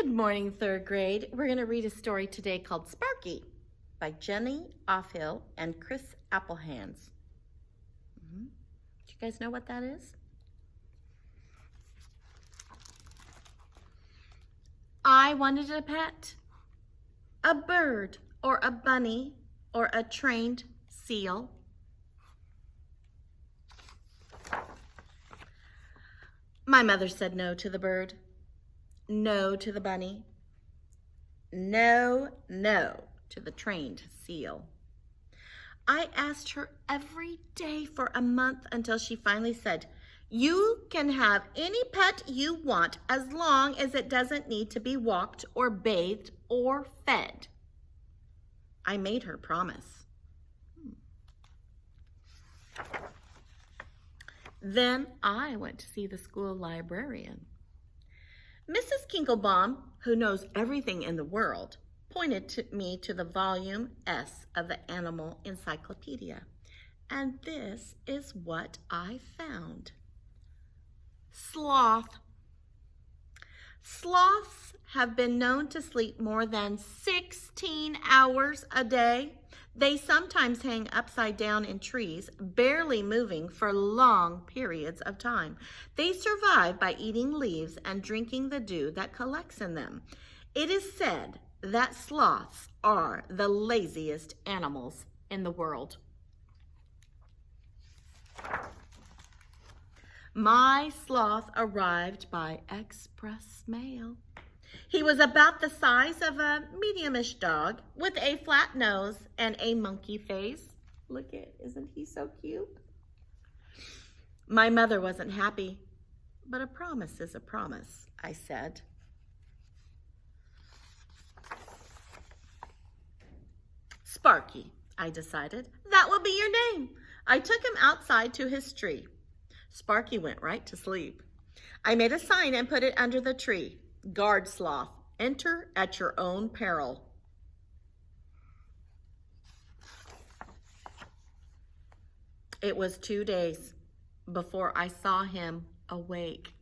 Good morning, third grade. We're going to read a story today called Sparky by Jenny Offill and Chris Applehands. Do you guys know what that is? I wanted a pet, a bird or a bunny or a trained seal. My mother said no to the bird, no to the bunny, no to the trained seal. I asked her every day for a month until she finally said, "You can have any pet you want as long as it doesn't need to be walked or bathed or fed." I made her promise. Then I went to see the school librarian. Mrs. Kinklebaum, who knows everything in the world, pointed me to the volume S of the Animal Encyclopedia. And this is what I found. Sloth. Sloths have been known to sleep more than 16 hours a day. They sometimes hang upside down in trees, barely moving for long periods of time. They survive by eating leaves and drinking the dew that collects in them. It is said that sloths are the laziest animals in the world. My sloth arrived by express mail. He was about the size of a medium-ish dog with a flat nose and a monkey face. Look at, isn't he so cute? My mother wasn't happy, but a promise is a promise, I said. Sparky, I decided. That will be your name. I took him outside to his tree. Sparky went right to sleep. I made a sign and put it under the tree. Guard sloth, enter at your own peril. It was 2 days before I saw him awake.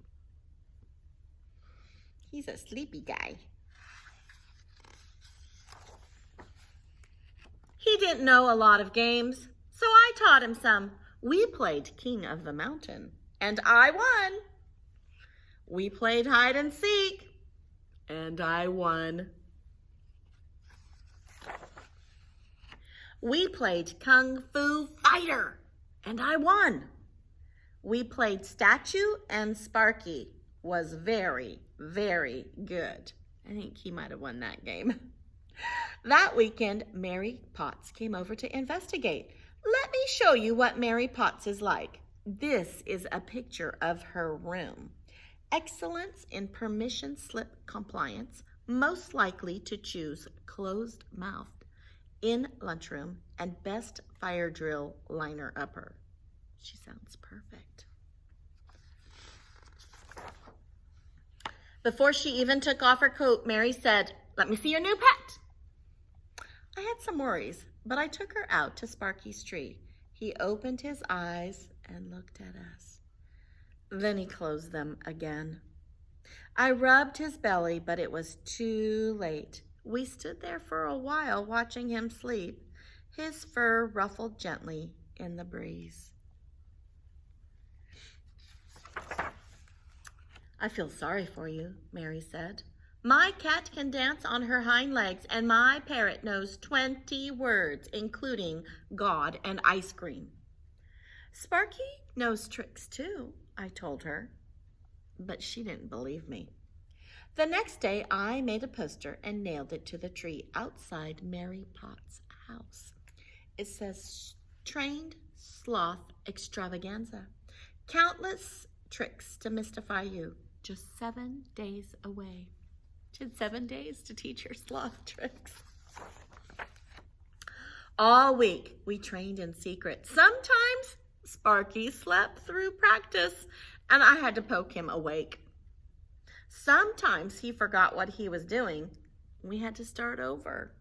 He's a sleepy guy. He didn't know a lot of games, so I taught him some. We played King of the Mountain, and I won. We played hide and seek, and I won. We played Kung Fu Fighter, and I won. We played Statue, and Sparky was very, very good. I think he might have won that game. That weekend, Mary Potts came over to investigate. Let me show you what Mary Potts is like. This is a picture of her room. Excellence in permission slip compliance, most likely to choose closed-mouthed in lunchroom, and best fire drill liner upper. She sounds perfect. Before she even took off her coat, Mary said, "Let me see your new pet." I had some worries, but I took her out to Sparky's tree. He opened his eyes and looked at us. Then he closed them again. I rubbed his belly, but it was too late. We stood there for a while watching him sleep, his fur ruffled gently in the breeze. "I feel sorry for you," Mary said. "My cat can dance on her hind legs, and my parrot knows 20 words, including God and ice cream." "Sparky knows tricks too," I told her, but she didn't believe me. The next day, I made a poster and nailed it to the tree outside Mary Potts' house. It says, "Trained Sloth Extravaganza. Countless tricks to mystify you. Just 7 days away." She had 7 days to teach her sloth tricks. All week, we trained in secret. Sometimes Sparky slept through practice, and I had to poke him awake. Sometimes he forgot what he was doing. We had to start over.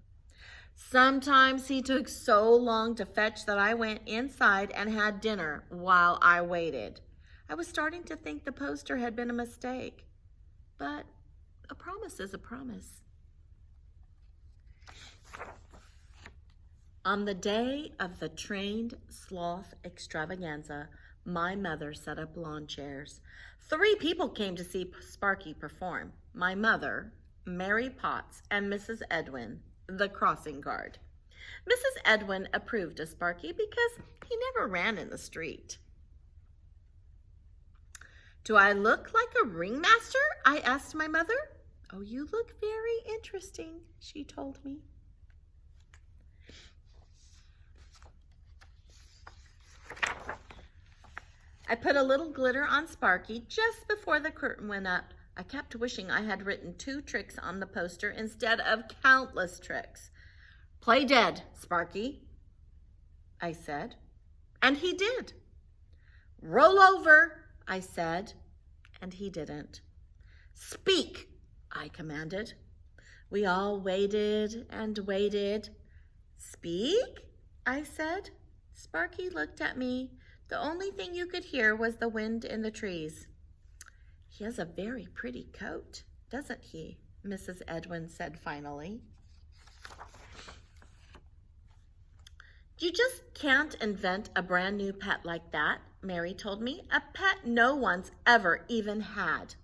Sometimes he took so long to fetch that I went inside and had dinner while I waited. I was starting to think the poster had been a mistake, but a promise promise is a promise. On the day of the trained sloth extravaganza, my mother set up lawn chairs. 3 people came to see Sparky perform. My mother, Mary Potts, and Mrs. Edwin, the crossing guard. Mrs. Edwin approved of Sparky because he never ran in the street. Do I look like a ringmaster? I asked my mother. Oh, you look very interesting, she told me. I put a little glitter on Sparky just before the curtain went up. I kept wishing I had written 2 tricks on the poster instead of countless tricks. Play dead, Sparky, I said, and he did. Roll over, I said, and he didn't. Speak, I commanded. We all waited and waited. Speak, I said. Sparky looked at me. The only thing you could hear was the wind in the trees. He has a very pretty coat, doesn't he? Mrs. Edwin said finally. You just can't invent a brand new pet like that, Mary told me. A pet no one's ever even had.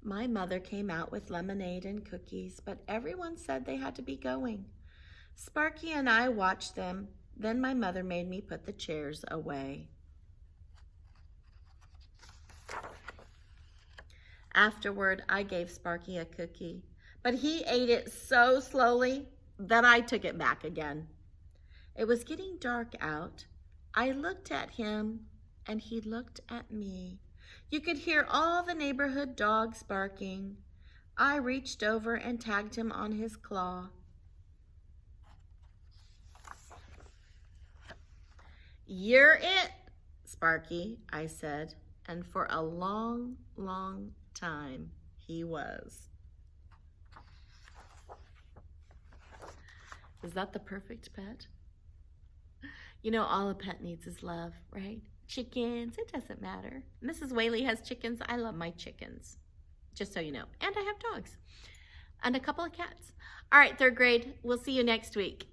My mother came out with lemonade and cookies, but everyone said they had to be going. Sparky and I watched them. Then my mother made me put the chairs away. Afterward, I gave Sparky a cookie, but he ate it so slowly that I took it back again. It was getting dark out. I looked at him, and he looked at me. You could hear all the neighborhood dogs barking. I reached over and tagged him on his claw. You're it, Sparky, I said, and for a long, long time he was. Is that the perfect pet? You know, all a pet needs is love, right? Chickens, it doesn't matter. Mrs. Whaley has chickens. I love my chickens, just so you know. And I have dogs and a couple of cats. All right, 3rd grade, we'll see you next week.